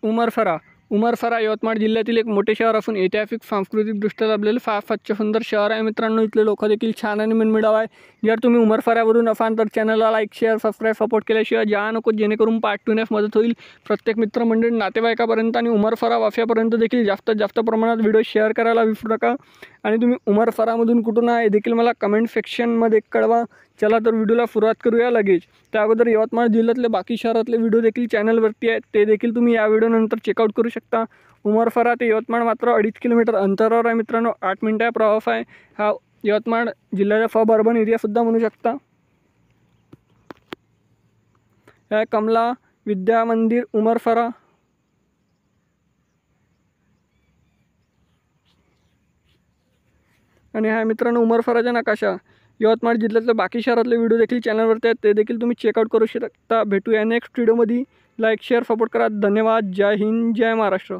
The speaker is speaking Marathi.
उमरफरा यवतमाळ जिल्ह्यातील एक मोठे शहर असून ऐतिहासिक सांस्कृतिकदृष्ट्या लाभलेले फार स्वच्छ सुंदर शहर आहे मित्रांनो। इथले लोक देखील छान आणि मनमिळाऊ आहे। जर तुम्ही उमरफऱ्यावरून असाल तर चॅनलला लाईक शेअर सबस्क्राईब सपोर्ट केल्याशिवाय जा नको, जेणेकरून पार्ट 2 नेस मदत होईल प्रत्येक मित्रमंडळी नातेवाईकापर्यंत आणि उमरफरा वाफ्यापर्यंत देखील जास्तीत जास्त प्रमाणात व्हिडिओ शेअर करायला विसरू नका। आणि तुम्ही उमरफरामधून कुठून आहे देखील मला कमेंट सेक्शनमध्ये कळवा। चला तर व्हिडिओला सुरुवात करूया लगेच। त्या अगोदर यवतमाळ जिल्ह्यातले बाकी शहरातले व्हिडिओ देखील चॅनलवरती आहेत, ते देखील तुम्ही या व्हिडिओनंतर चेकआउट करू शकता। उमरफरा ते यवतमाळ मात्र 2.5 किलोमीटर अंतरावर आहे मित्रांनो। 8 मिनिटाचा प्रवास आहे। हा यवतमाळ जिल्ह्याचा सब अर्बन एरियासुद्धा म्हणू शकता। हे कमला विद्या मंदिर उमरफरा। आणि हा मित्रांनो उमरफराचा नकाशा। यवतमाळ जिल्ह्यातले बाकी शहरातले व्हिडिओ देखील चॅनलवरती आहेत, ते देखील तुम्ही चेकआउट करू शकता। भेटूया नेक्स्ट व्हिडिओमध्ये। लाईक शेअर सपोर्ट करा। धन्यवाद। जय हिंद, जय महाराष्ट्र।